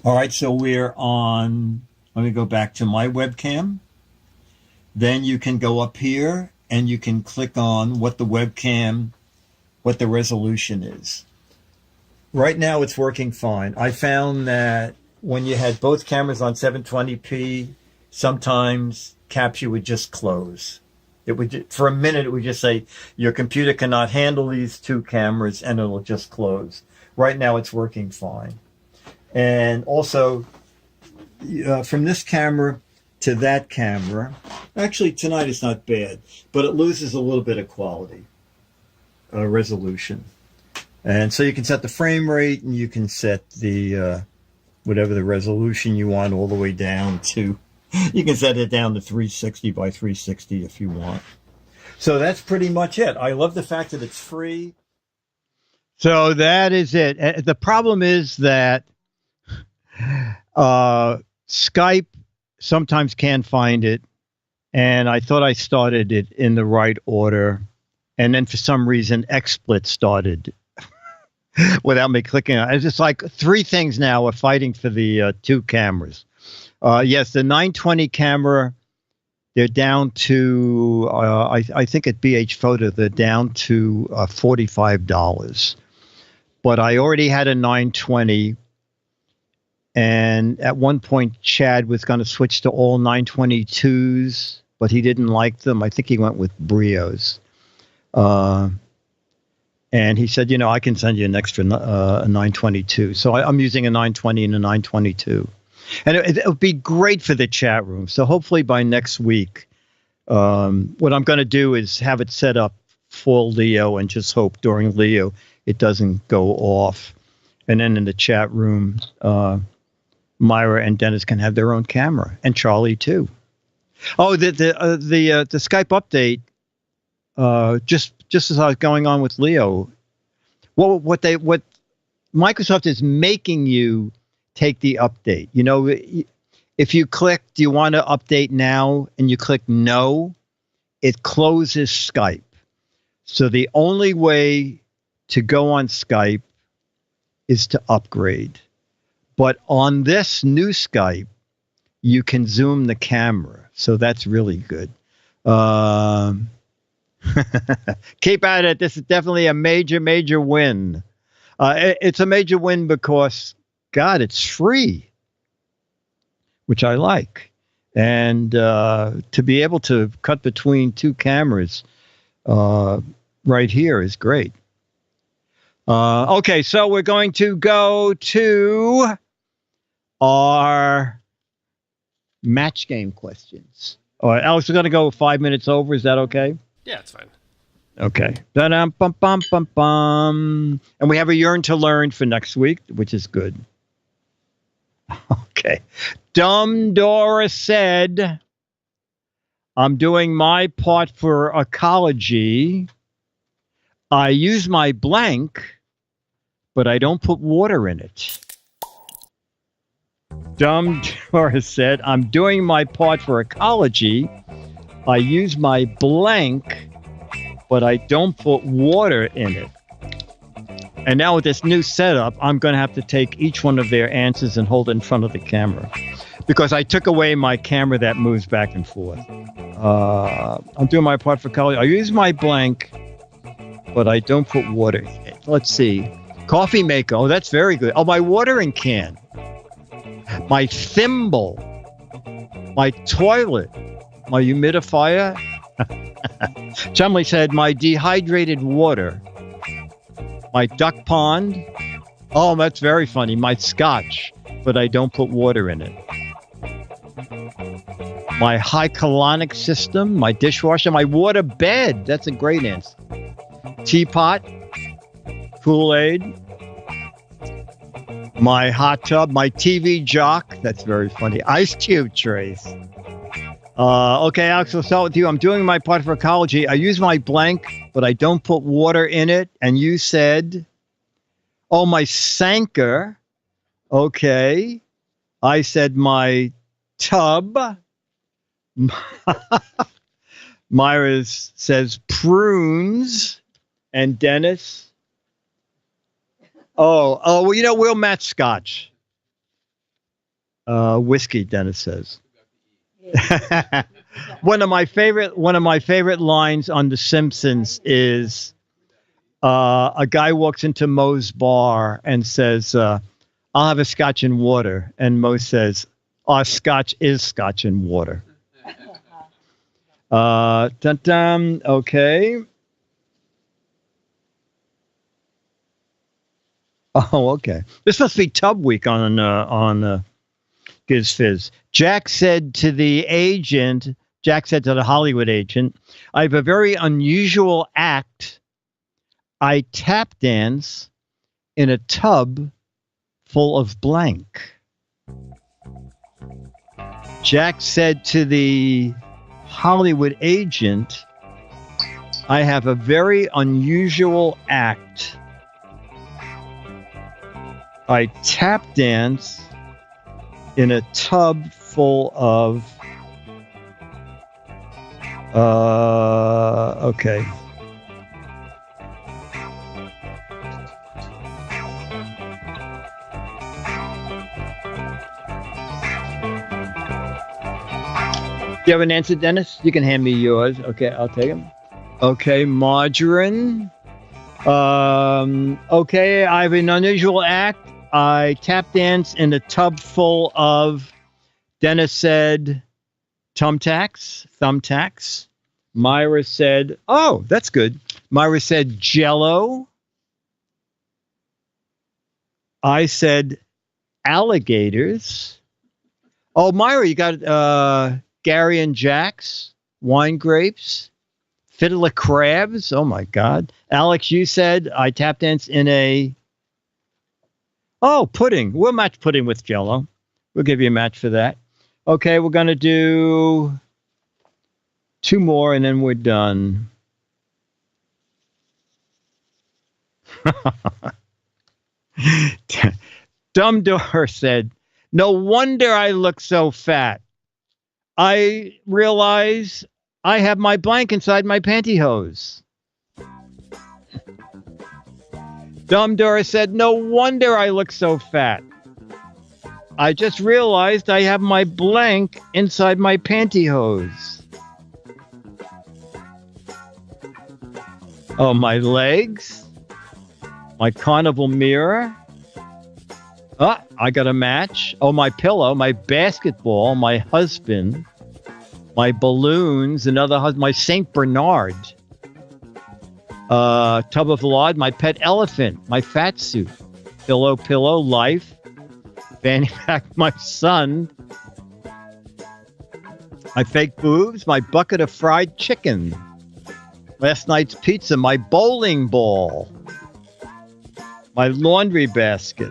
all right, so we're on, let me go back to my webcam. Then you can go up here and you can click on what the webcam, what the resolution is. Right now it's working fine. I found that when you had both cameras on 720p, sometimes Capture would just close. It would, for a minute, it would just say, your computer cannot handle these 2 cameras, and it'll just close. Right now, it's working fine. And also, from this camera to that camera, actually, tonight it's not bad, but it loses a little bit of quality, resolution. And so you can set the frame rate, and you can set the whatever the resolution you want all the way down to, you can set it down to 360 by 360 if you want. So that's pretty much it. I love the fact that it's free. So that is it. The problem is that Skype sometimes can't find it, and I thought I started it in the right order, and then for some reason XSplit started without me clicking on it. It's just like 3 things now are fighting for the 2 cameras. Yes, the 920 camera, they're down to, I think at BH Photo, they're down to $45. But I already had a 920, and at one point Chad was going to switch to all 922s, but he didn't like them. I think he went with Brios. And he said, I can send you an extra 922. So I'm using a 920 and a 922. And it would be great for the chat room. So hopefully by next week, what I'm going to do is have it set up for Leo and just hope during Leo it doesn't go off. And then in the chat room, Myra and Dennis can have their own camera, and Charlie too. Oh, the Skype update, just as I was going on with Leo, what Microsoft is making you take the update. If you click, do you want to update now? And you click no, it closes Skype. So the only way to go on Skype is to upgrade. But on this new Skype, you can zoom the camera. So that's really good. Keep at it. This is definitely a major, major win. It's a major win because, God, it's free, which I like. And to be able to cut between 2 cameras right here is great. Okay, so we're going to go to our match game questions. All right, Alex, we're going to go 5 minutes over. Is that okay? Yeah, it's fine. Okay. And we have a yearn to learn for next week, which is good. Okay. Dumb Dora said, I'm doing my part for ecology. I use my blank, but I don't put water in it. Dumb Dora said, I'm doing my part for ecology. I use my blank, but I don't put water in it. And now with this new setup, I'm going to have to take each one of their answers and hold it in front of the camera, because I took away my camera that moves back and forth. I'm doing my part for college. I use my blank, but I don't put water in it. Let's see. Coffee maker. Oh, that's very good. Oh, my watering can. My thimble. My toilet. My humidifier. Chumley said, my dehydrated water. My duck pond. Oh, that's very funny. My scotch, but I don't put water in it. My high colonic system. My dishwasher. My water bed. That's a great answer. Teapot. Kool-Aid. My hot tub. My TV jock. That's very funny. Ice cube trays. Okay, Alex, we'll start with you. I'm doing my part for ecology. I use my blank, but I don't put water in it. And you said, oh, my Sanker. Okay. I said my tub. Myra says prunes. And Dennis. Oh, well, we'll match scotch. Whiskey, Dennis says. One of my favorite lines on The Simpsons is a guy walks into Moe's bar and says, I'll have a scotch and water. And Moe says, our scotch is scotch and water. Okay. Oh, okay. This must be Tub Week on GizFiz. Jack said to the Hollywood agent, I have a very unusual act. I tap dance in a tub full of blank. Jack said to the Hollywood agent, I have a very unusual act. I tap dance in a tub full of okay. Do you have an answer, Dennis? You can hand me yours. Okay, I'll take them. Okay, margarine. Okay, I have an unusual act. I tap dance in a tub full of, Dennis said, thumbtacks. Myra said, oh, that's good. Myra said Jello. I said alligators. Oh, Myra, you got Gary and Jack's wine grapes. Fiddler crabs. Oh, my God. Alex, you said I tap dance in a... Oh, pudding. We'll match pudding with Jello. We'll give you a match for that. Okay, we're going to do 2 more and then we're done. Dumbdoor said, no wonder I look so fat. I realize I have my blank inside my pantyhose. Dumbdoor said, no wonder I look so fat. I just realized I have my blank inside my pantyhose. Oh, my legs. My carnival mirror. Oh, I got a match. Oh, my pillow, my basketball, my husband, my balloons, another husband, my St. Bernard. Tub of lard, my pet elephant, my fat suit, pillow, life, fanny pack, my son, my fake boobs, my bucket of fried chicken, last night's pizza, my bowling ball, my laundry basket.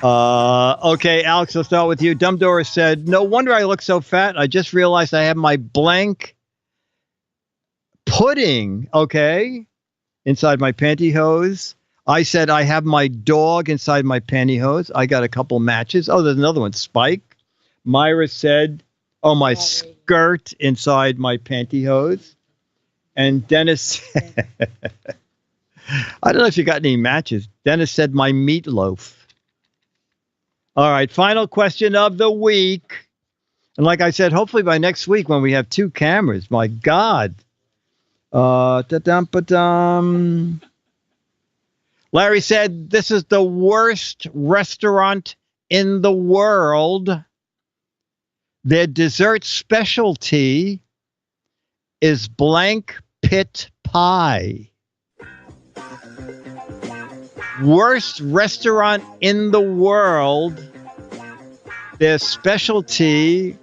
Okay, Alex, let's start with you. Dumbdoor said, no wonder I look so fat. I just realized I have my blank pudding, okay, inside my pantyhose. I said I have my dog inside my pantyhose. I got a couple matches. Oh, there's another one, Spike. Myra said, oh, my skirt inside my pantyhose. And Dennis said, I don't know if you got any matches. Dennis said my meatloaf. All right, final question of the week. And like I said, hopefully by next week when we have 2 cameras, my God. Larry said, this is the worst restaurant in the world. Their dessert specialty is blank pit pie. Worst restaurant in the world. Their specialty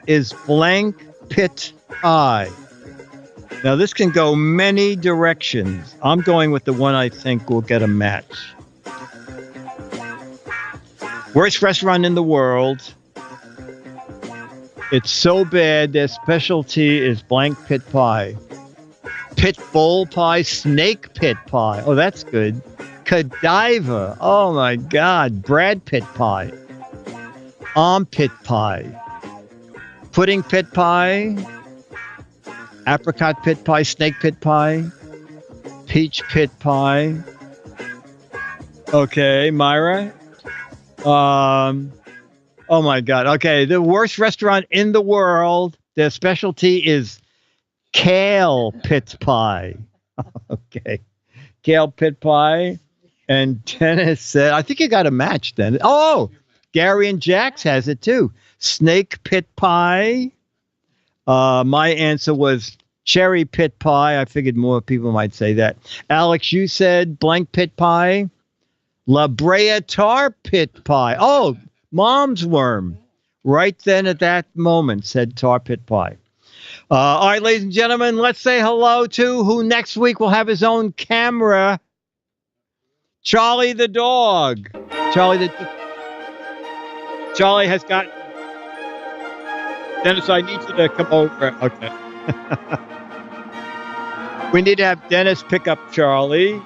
is blank pit pie. Now, this can go many directions. I'm going with the one I think will get a match. Worst restaurant in the world. It's so bad, their specialty is blank pit pie. Pit bowl pie, snake pit pie. Oh, that's good. Godiva. Oh, my God. Brad Pitt pie. Armpit pie. Pudding pit pie. Apricot pit pie, snake pit pie, peach pit pie. Okay, Myra. Oh my God. Okay, the worst restaurant in the world. Their specialty is kale pit pie. Okay, kale pit pie. And Dennis said, I think you got a match, Dennis. Oh, Gary and Jax has it too. Snake pit pie. My answer was cherry pit pie. I figured more people might say that. Alex, you said blank pit pie. La Brea tar pit pie. Oh, mom's worm. Right then at that moment said tar pit pie. All right, ladies and gentlemen, let's say hello to who next week will have his own camera. Charlie the dog. Charlie has got... Dennis, I need you to come over. Okay. We need to have Dennis pick up Charlie.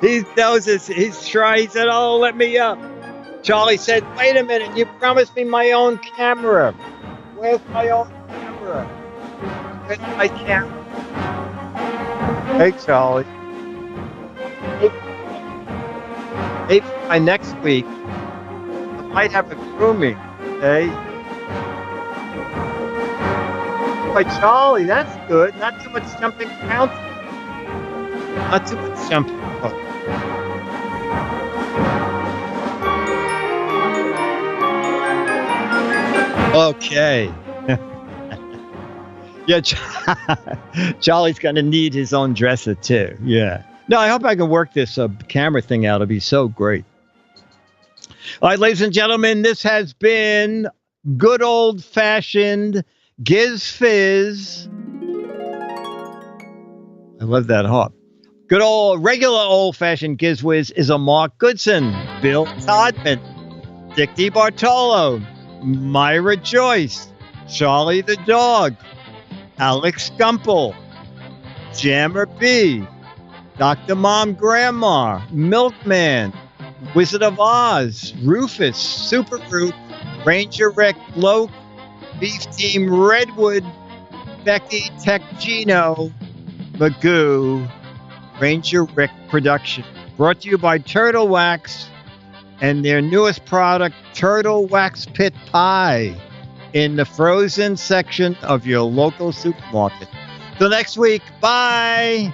He knows this. He's trying. He said, "Oh, let me up." Charlie said, "Wait a minute. You promised me my own camera. Where's my own camera? Where's my camera?" Hey, Charlie. Hey, by next week, I might have a grooming. Okay. By Charlie, that's good. Not too much jumping around. Not too much jumping. Okay. Yeah, Charlie's going to need his own dresser too. Yeah. No, I hope I can work this camera thing out. It'll be so great. All right, ladies and gentlemen, this has been good old-fashioned Giz Fiz. I love that hop. Good old, regular old-fashioned Giz Wiz is a Mark Goodson, Bill Todman, Dick DeBartolo, Myra Joyce, Charlie the dog, Alex Gumpel, Jammer B, Dr. Mom Grandma, Milkman, Wizard of Oz, Rufus, Super Root, Ranger Rick, Bloke, Beef Team Redwood, Becky, Tech Gino, Magoo, Ranger Rick Production. Brought to you by Turtle Wax and their newest product, Turtle Wax Pit Pie, in the frozen section of your local supermarket. Till next week, bye!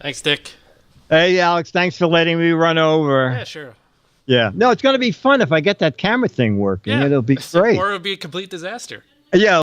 Thanks, Dick. Hey, Alex, thanks for letting me run over. Yeah, sure. Yeah. No, it's going to be fun if I get that camera thing working. Yeah. It'll be great. Or it'll be a complete disaster. Yeah.